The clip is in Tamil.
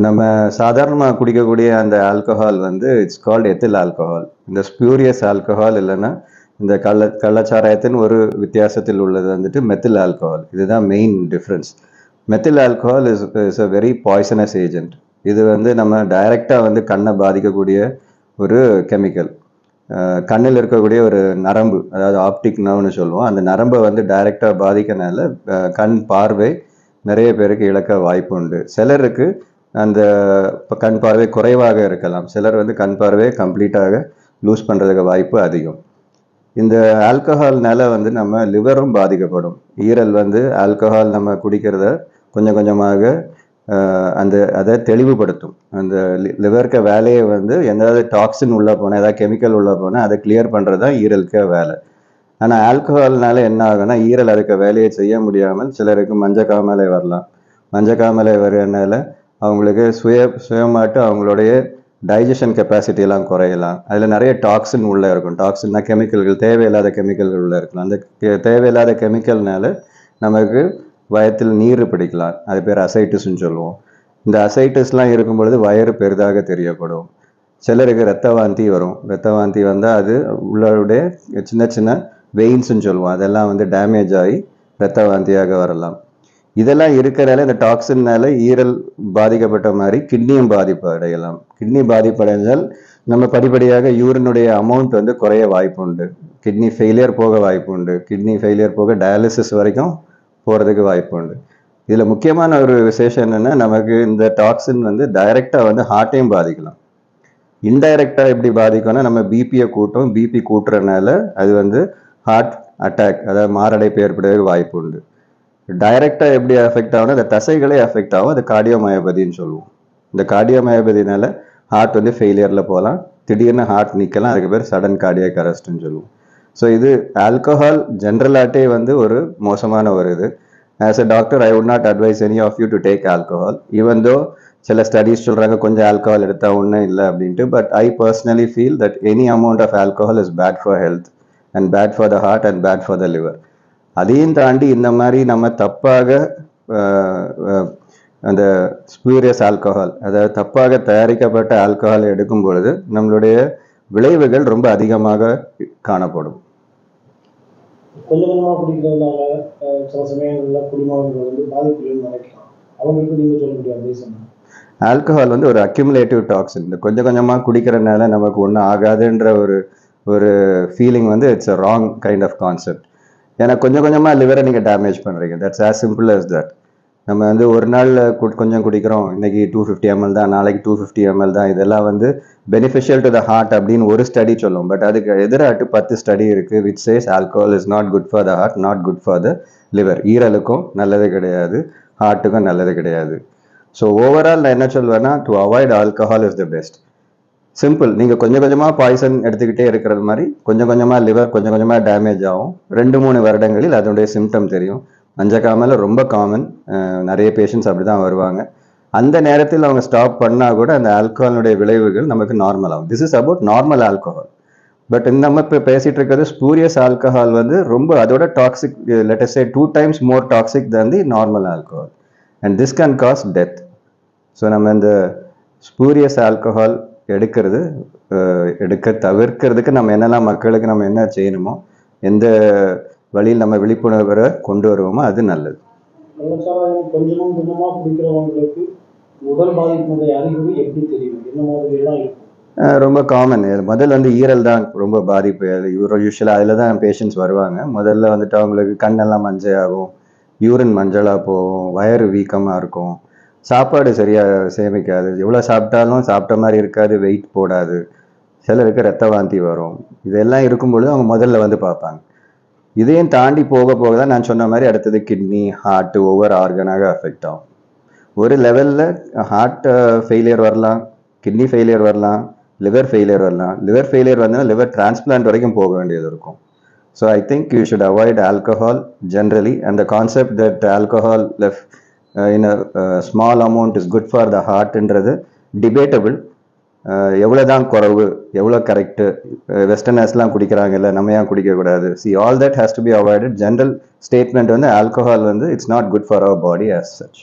நம்ம சாதாரணமாக குடிக்கக்கூடிய அந்த ஆல்கஹால் வந்து இட்ஸ் கால்ட் எத்தில் ஆல்கஹால். இந்த ஸ்பியூரியஸ் ஆல்கஹால் இல்லைன்னா இந்த கள்ளச்சாராயத்தின் ஒரு வித்தியாசத்தில் உள்ளது வந்துட்டு மெத்தில் ஆல்கஹால். இதுதான் main difference. Methyl alcohol is a very poisonous agent. இது வந்து நம்ம டைரெக்டாக வந்து கண்ணை பாதிக்கக்கூடிய ஒரு கெமிக்கல். கண்ணில் இருக்கக்கூடிய ஒரு நரம்பு, அதாவது ஆப்டிக் நர்வ்னு சொல்லுவோம், அந்த நரம்பை வந்து டைரெக்டாக பாதிக்கனால கண் பார்வை நிறைய பேருக்கு இழக்க வாய்ப்பு உண்டு. சிலருக்கு அந்த கண் பார்வை குறைவாக இருக்கலாம். சிலர் வந்து கண் பார்வையை கம்ப்ளீட்டாக லூஸ் பண்ணுறதுக்கு வாய்ப்பு அதிகம். இந்த ஆல்கஹால்னால வந்து நம்ம லிவரும் பாதிக்கப்படும். ஈரல் வந்து ஆல்கஹால் நம்ம குடிக்கிறத கொஞ்சம் கொஞ்சமாக அதை தெளிவுபடுத்தும். அந்த லிவருக்கு வேலையை வந்து எதாவது டாக்ஸின் உள்ளே போனால், ஏதாவது கெமிக்கல் உள்ளே போனால் அதை கிளியர் பண்ணுறது தான் ஈரலுக்கு வேலை. ஆனால் ஆல்கஹால்னால என்ன ஆகும்னா ஈரல் அதுக்கு வேலையை செய்ய முடியாமல் சிலருக்கு மஞ்சக்காமலை வரலாம். மஞ்சக்காமலை வரனால அவங்களுக்கு சுயமாட்டு அவங்களுடைய டைஜஷன் கெப்பாசிட்டியெல்லாம் குறையலாம். அதில் நிறைய டாக்ஸின் உள்ளே இருக்கும். டாக்ஸின்னா கெமிக்கல்கள், தேவையில்லாத கெமிக்கல்கள் உள்ளே இருக்கலாம். அந்த தேவையில்லாத கெமிக்கல்னால நமக்கு வயத்தில் நீர் பிடிக்கலாம். அது பேர் அசைட்டிஸ்ன்னு சொல்லுவோம். இந்த அசைட்டிஸ்லாம் இருக்கும் பொழுது வயிறு பெரிதாக தெரியப்படும். சிலருக்கு இரத்த வாந்தி வரும். இரத்த வாந்தி வந்தால் அது உள்ளுடைய சின்ன சின்ன வெயின்ஸ்ன்னு சொல்லுவோம், அதெல்லாம் வந்து டேமேஜ் ஆகி இரத்த வாந்தியாக வரலாம். இதெல்லாம் இருக்கிறதால இந்த டாக்ஸின்னால ஈரல் பாதிக்கப்பட்ட மாதிரி கிட்னியும் பாதிப்பு அடையலாம். கிட்னி பாதிப்படைஞ்சால் நம்ம படிப்படியாக யூரினுடைய அமௌண்ட் வந்து குறைய வாய்ப்பு உண்டு. கிட்னி ஃபெயிலியர் போக வாய்ப்பு உண்டு. கிட்னி ஃபெயிலியர் போக டயாலிசிஸ் வரைக்கும் போகிறதுக்கு வாய்ப்பு உண்டு. இதில் முக்கியமான ஒரு விசேஷம் என்னென்னா, நமக்கு இந்த டாக்ஸின் வந்து டைரெக்டாக வந்து ஹார்ட்டையும் பாதிக்கலாம். இன்டைரக்டாக எப்படி பாதிக்கும்னா, நம்ம பிபியை கூட்டும். பிபி கூட்டுறதுனால அது வந்து ஹார்ட் அட்டாக், அதாவது மாரடைப்பு ஏற்படுறதுக்கு வாய்ப்பு உண்டு. டைரெக்டாக எப்படி அஃபெக்ட் ஆகும்னா இந்த தசைகளே அஃபெக்ட் ஆகும். அது கார்டியோமயோபதின்னு சொல்லுவோம். இந்த கார்டியோமயோபதினால ஹார்ட் வந்து ஃபெயிலியரில் போகலாம். திடீர்னு ஹார்ட் நிற்கலாம். அதுக்கு பேர் சடன் கார்டியாக் அரெஸ்ட்னு சொல்லுவோம். ஸோ இது ஆல்கஹால் ஜென்ரலாட்டே வந்து ஒரு மோசமான ஒரு இது. As a doctor I would not advise any of you to take alcohol. Even though சில ஸ்டடீஸ் சொல்கிறாங்க கொஞ்சம் ஆல்கஹால் எடுத்தால் ஒன்றும் இல்லை அப்படின்ட்டு. But I personally feel that any amount of alcohol is bad for health and bad for the heart and bad for the liver. அதையும் தாண்டி இந்த மாதிரி நம்ம தப்பாக அந்த ஸ்பியூரியஸ் ஆல்கஹால், அதாவது தப்பாக தயாரிக்கப்பட்ட ஆல்கஹாலை எடுக்கும் பொழுது நம்மளுடைய விளைவுகள் ரொம்ப அதிகமாக காணப்படும். கொஞ்சம் கொஞ்சமாக குடிக்கிறதுனால சில சமயங்களில் குடிமகன்கள் வந்து பாதிப்புகள் நினைக்கலாம். அவங்களுக்கு நீங்கள் சொல்ல முடியாது. ஆல்கஹால் வந்து ஒரு அக்யூமுலேட்டிவ் டாக்ஸின். இந்த கொஞ்சம் கொஞ்சமாக குடிக்கிறதுனால நமக்கு ஒன்றும் ஆகாதுன்ற ஒரு ஃபீலிங் வந்து it's a wrong kind of concept. ஏன்னா கொஞ்சம் கொஞ்சமாக லிவரை நீங்கள் டேமேஜ் பண்ணுறீங்க. That's as simple as that. நம்ம வந்து ஒரு நாளில் கொஞ்சம் குடிக்கிறோம், இன்னைக்கு 250 ml தான், நாளைக்கு 250 ml தான், இதெல்லாம் வந்து பெனிஃபிஷியல் டு த ஹார்ட் அப்படின்னு ஒரு ஸ்டடி சொல்லும். பட் அதுக்கு எதிராட்டு 10 ஸ்டடி இருக்குது which says alcohol is not good for the heart, not good for the liver. ஈரலுக்கும் நல்லது கிடையாது, ஹார்ட்டுக்கும் நல்லது கிடையாது. ஸோ ஓவரால் நான் என்ன சொல்வேன்னா, to avoid alcohol is the best. Simple. நீங்கள் கொஞ்சம் கொஞ்சமாக பாய்சன் எடுத்துக்கிட்டே இருக்கிறது மாதிரி கொஞ்சம் கொஞ்சமாக லிவர் கொஞ்சம் கொஞ்சமாக டேமேஜ் ஆகும். 2-3 வருடங்களில் அதனுடைய சிம்டம் தெரியும். மஞ்சக்காமலை ரொம்ப காமன். நிறைய பேஷண்ட்ஸ் அப்படி தான் வருவாங்க. அந்த நேரத்தில் அவங்க ஸ்டாப் பண்ணால் கூட அந்த ஆல்கஹாலுடைய விளைவுகள் நமக்கு நார்மல் ஆகும். This is about normal alcohol. But நம்ம இப்போ பேசிகிட்டு இருக்கிறது ஸ்பூரியஸ் ஆல்கஹால் வந்து ரொம்ப அதோட toxic, let us say 2 times more toxic than the normal alcohol and this can cause death. So நம்ம இந்த ஸ்பூரியஸ் ஆல்கஹால் எடுக்க தவிர்க்கிறதுக்கு நம்ம என்னெல்லாம் மக்களுக்கு நம்ம என்ன செய்யணுமோ, எந்த வழியில் நம்ம விழிப்புணர்வை கொண்டு வருவோமோ அது நல்லது. கொஞ்சமாக கொஞ்சமாக குடிக்கிறவங்களுக்கு உடல் பாதிப்பினுடைய அறிகுறி எப்படி தெரியும்? என்ன மாதிரி எல்லாம் இருக்கும்? ரொம்ப காமன். முதல்ல வந்து ஈரல் தான் ரொம்ப பாதிப்பு. யூஸ்வலாக அதில் தான் பேஷண்ட்ஸ் வருவாங்க. முதல்ல வந்துட்டு அவங்களுக்கு கண்ணெல்லாம் மஞ்சளாகும், யூரின் மஞ்சளாக போகும், வயிறு வீக்கமாக இருக்கும், சாப்பாடு சரியாக சேமிக்காது, எவ்வளோ சாப்பிட்டாலும் சாப்பிட்ட மாதிரி இருக்காது, வெயிட் போடாது, சிலருக்கு ரத்த வாந்தி வரும். இதெல்லாம் இருக்கும்பொழுது அவங்க முதல்ல வந்து பார்ப்பாங்க. இதையும் தாண்டி போக போக தான் நான் சொன்ன மாதிரி அடுத்தது கிட்னி, ஹார்ட்டு, ஒவ்வொரு ஆர்கனாக அஃபெக்ட் ஆகும். ஒரு லெவலில் ஹார்ட் ஃபெயிலியர் வரலாம், கிட்னி ஃபெயிலியர் வரலாம், லிவர் ஃபெயிலியர் வரலாம். லிவர் ஃபெயிலியர் வந்தால் லிவர் டிரான்ஸ்பிளான்ட் வரைக்கும் போக வேண்டியது இருக்கும். So I think you should avoid alcohol generally. And the concept that alcohol in a small amount is good for the heartன்றது டிபேட்டபிள். எவ்வளோ தான் குறவு, எவ்வளோ கரெக்டு, வெஸ்டர்னர்ஸ்லாம் குடிக்கிறாங்கல்ல, நம்ம ஏன் குடிக்கக்கூடாது? See all that has to be avoided. General statement வந்து ஆல்கஹால் வந்து it's not good for our body as such.